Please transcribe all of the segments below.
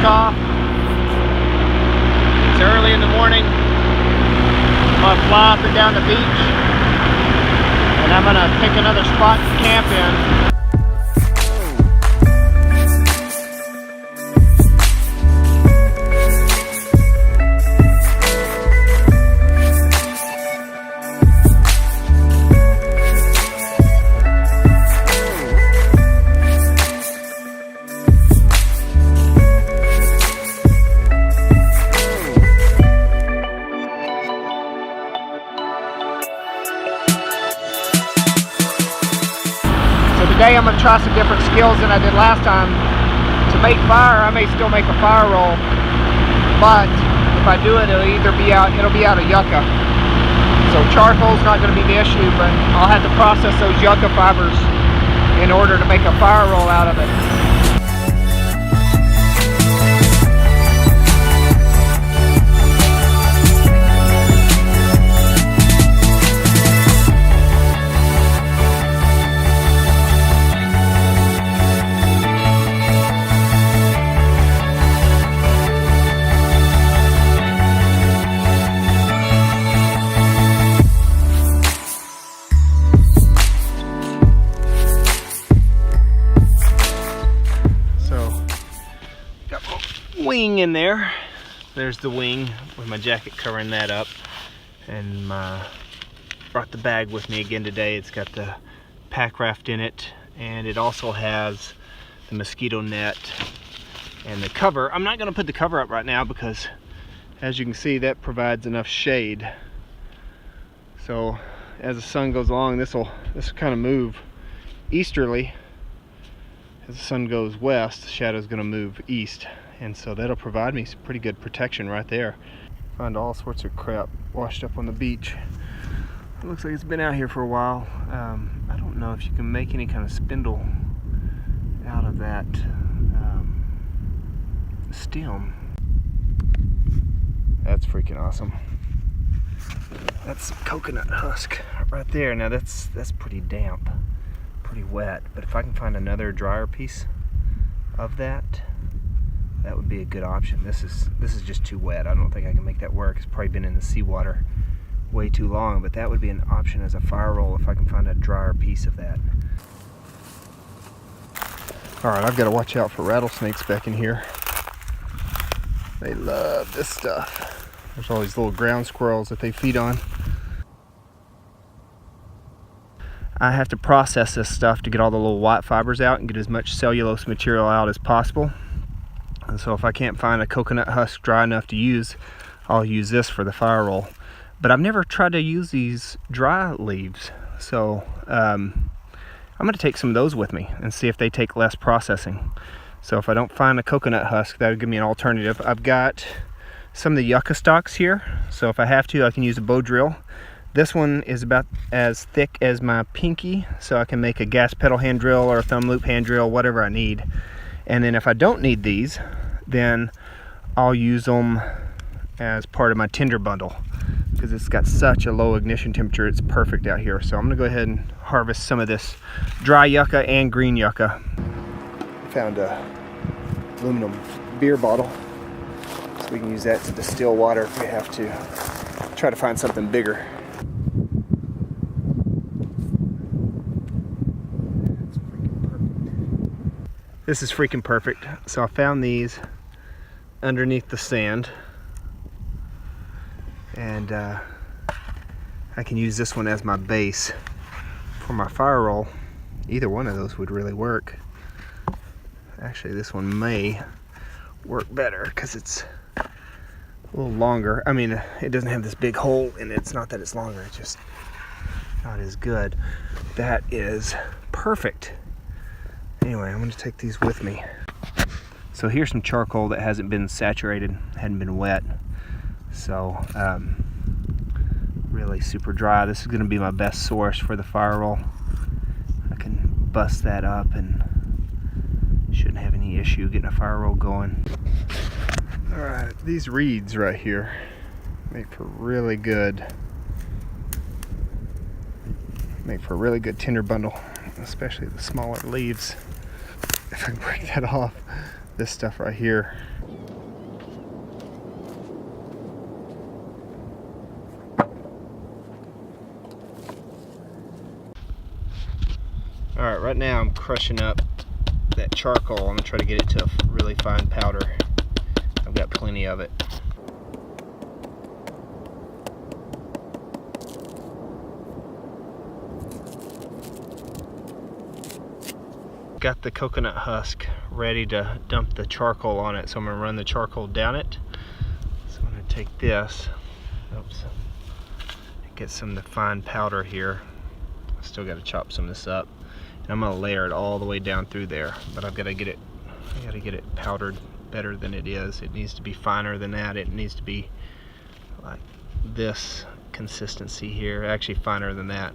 Off. It's early in the morning. I'm gonna fly up and down the beach, and I'm gonna pick another spot to camp in. Today I'm going to try some different skills than I did last time. To make fire, I may still make a fire roll, but if I do it, it'll be out of yucca. So charcoal's not going to be the issue, but I'll have to process those yucca fibers in order to make a fire roll out of it. Wing in there. There's the wing with my jacket covering that up, and brought the bag with me again today. It's got the pack raft in it, and it also has the mosquito net and the cover. I'm not going to put the cover up right now because, as you can see, that provides enough shade. So as the sun goes along, this will kind of move easterly. As the sun goes west, the shadow is going to move east, and so that'll provide me some pretty good protection right there. Find all sorts of crap washed up on the beach. It looks like it's been out here for a while. I don't know if you can make any kind of spindle out of that stem. That's freaking awesome. That's some coconut husk right there. Now that's pretty damp, pretty wet, but if I can find another drier piece of that, that would be a good option. This is just too wet. I don't think I can make that work. It's probably been in the seawater way too long, but that would be an option as a fire roll if I can find a drier piece of that. Alright, I've got to watch out for rattlesnakes back in here. They love this stuff. There's all these little ground squirrels that they feed on. I have to process this stuff to get all the little white fibers out and get as much cellulose material out as possible. And so if I can't find a coconut husk dry enough to use, I'll use this for the fire roll. But I've never tried to use these dry leaves, so I'm going to take some of those with me and see if they take less processing. So if I don't find a coconut husk, that would give me an alternative. I've got some of the yucca stalks here, so if I have to, I can use a bow drill. This one is about as thick as my pinky, so I can make a gas pedal hand drill or a thumb loop hand drill, whatever I need. And then if I don't need these, then I'll use them as part of my tinder bundle, because it's got such a low ignition temperature. It's perfect out here. So I'm gonna go ahead and harvest some of this dry yucca and green yucca. Found a aluminum beer bottle, so we can use that to distill water if we have to. Try to find something bigger. This is freaking perfect. So I found these underneath the sand, and I can use this one as my base for my fire roll. Either one of those would really work. Actually, this one may work better because it's a little longer. I mean, it doesn't have this big hole in it. It's not that it's longer, it's just not as good. That is perfect. Anyway, I'm gonna take these with me. So here's some charcoal that hasn't been saturated, hadn't been wet. So really super dry. This is gonna be my best source for the fire roll. I can bust that up and shouldn't have any issue getting a fire roll going. All right, these reeds right here make for really good tinder bundle, especially the smaller leaves. If I can break that off, this stuff right here. All right, right now I'm crushing up that charcoal. I'm gonna try to get it to a really fine powder. I've got plenty of it. Got the coconut husk ready to dump the charcoal on it, so I'm gonna run the charcoal down it. So I'm gonna take this, oops, get some of the fine powder here. I still gotta chop some of this up. And I'm gonna layer it all the way down through there, but I gotta get it powdered better than it is. It needs to be finer than that. It needs to be like this consistency here, actually finer than that.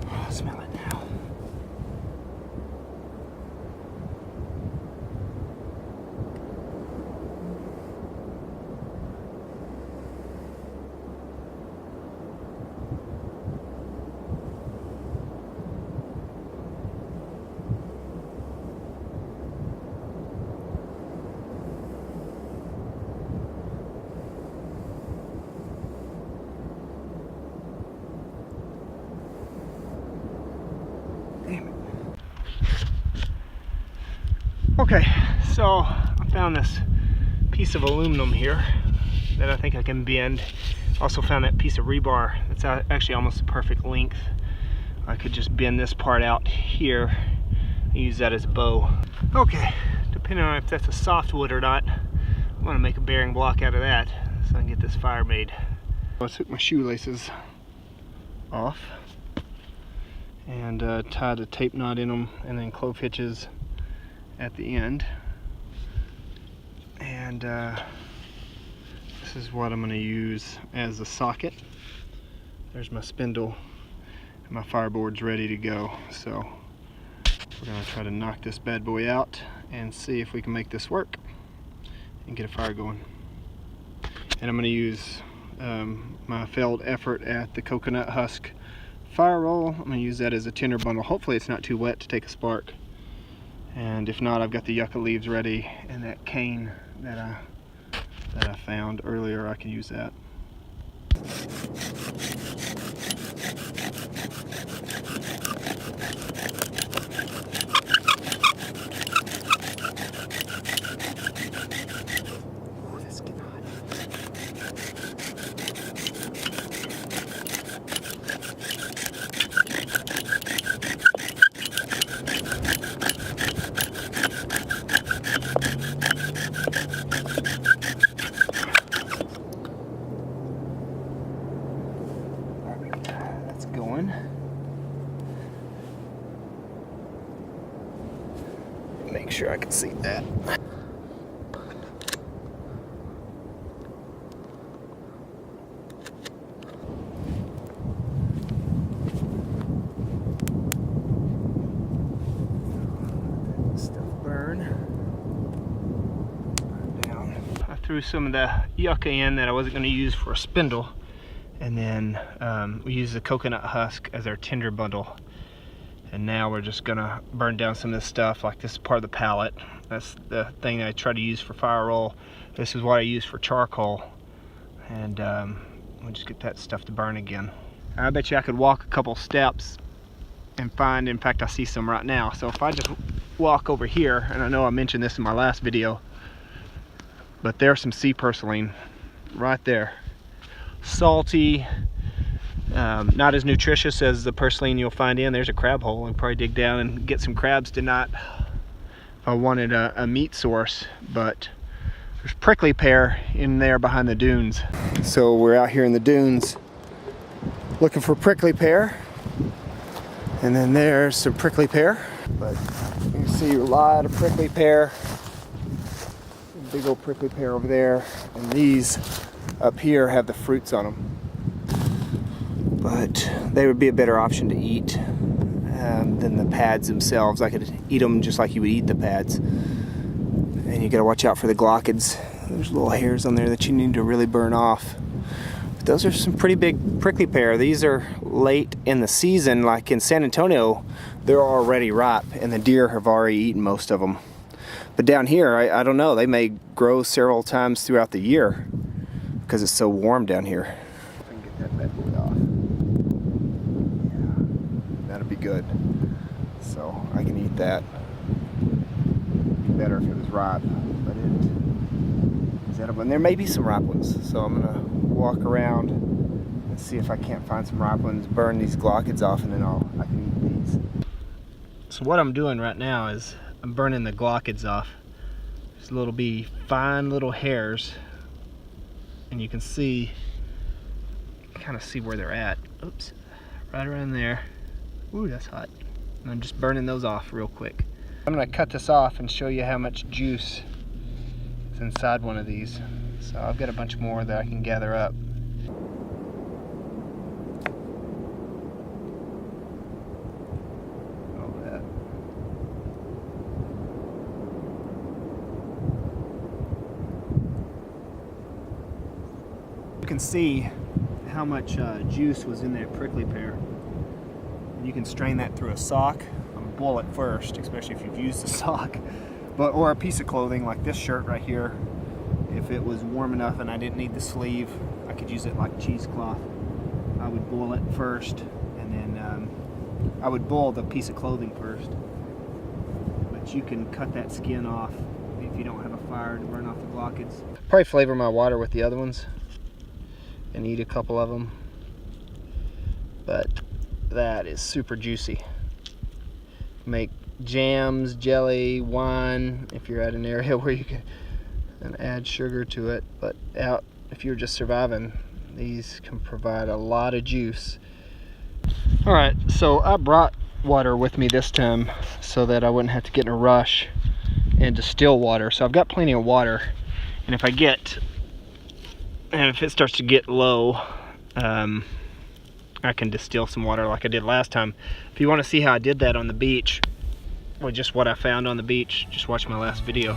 Oh, smell it now. Okay, so I found this piece of aluminum here that I think I can bend. Also found that piece of rebar that's actually almost the perfect length. I could just bend this part out here and use that as a bow. Okay, depending on if that's a softwood or not, I'm gonna make a bearing block out of that so I can get this fire made. I took my shoelaces off and tied a tape knot in them, and then clove hitches at the end. And this is what I'm going to use as a socket. There's my spindle, and my fireboard's ready to go. So we're going to try to knock this bad boy out and see if we can make this work and get a fire going. And I'm going to use my failed effort at the coconut husk fire roll. I'm going to use that as a tinder bundle. Hopefully it's not too wet to take a spark. And if not, I've got the yucca leaves ready, and that cane that I found earlier, I can use that. Oh, that's getting hot. Going. Make sure I can see that. Stuff burn down. I threw some of the yucca in that I wasn't going to use for a spindle. And then we use the coconut husk as our tinder bundle. And now we're just gonna burn down some of this stuff. Like this is part of the pallet. That's the thing I try to use for fire roll. This is what I use for charcoal. And we'll just get that stuff to burn again. I bet you I could walk a couple steps and find, in fact I see some right now. So if I just walk over here, and I know I mentioned this in my last video, but there's some sea purslane right there. salty, not as nutritious as the purslane you'll find in. There's a crab hole, and probably dig down and get some crabs tonight if I wanted a meat source. But there's prickly pear in there behind the dunes. So we're out here in the dunes looking for prickly pear, and then there's some prickly pear. But you can see a lot of prickly pear, big old prickly pear over there, and these up here have the fruits on them. But they would be a better option to eat than the pads themselves. I could eat them just like you would eat the pads. And you gotta watch out for the glochids. There's little hairs on there that you need to really burn off. But those are some pretty big prickly pear. These are late in the season. Like in San Antonio, they're already ripe and the deer have already eaten most of them. But down here, I don't know, they may grow several times throughout the year because it's so warm down here. I can get that bedwood off. Yeah, that'd be good. So I can eat that. It'd be better if it was ripe, but it is edible. And there may be some ripe ones, so I'm gonna walk around and see if I can't find some ripe ones, burn these glochids off, and then I can eat these. So what I'm doing right now is I'm burning the glochids off. These little fine little hairs, and you can see, kind of see where they're at. Oops, right around there. Ooh, that's hot. And I'm just burning those off real quick. I'm gonna cut this off and show you how much juice is inside one of these. So I've got a bunch more that I can gather up. You can see how much juice was in that prickly pear. You can strain that through a sock. I'm gonna boil it first, especially if you've used a sock, or a piece of clothing like this shirt right here. If it was warm enough and I didn't need the sleeve, I could use it like cheesecloth. I would boil it first, and then I would boil the piece of clothing first. But you can cut that skin off if you don't have a fire to burn off the glochids. Probably flavor my water with the other ones and eat a couple of them, but that is super juicy. Make jams, jelly, wine if you're at an area where you can add sugar to it. But out, if you're just surviving, these can provide a lot of juice. All right, so I brought water with me this time so that I wouldn't have to get in a rush and distill water. So I've got plenty of water, and if it starts to get low, I can distill some water like I did last time. If you want to see how I did that on the beach, or just what I found on the beach, just watch my last video.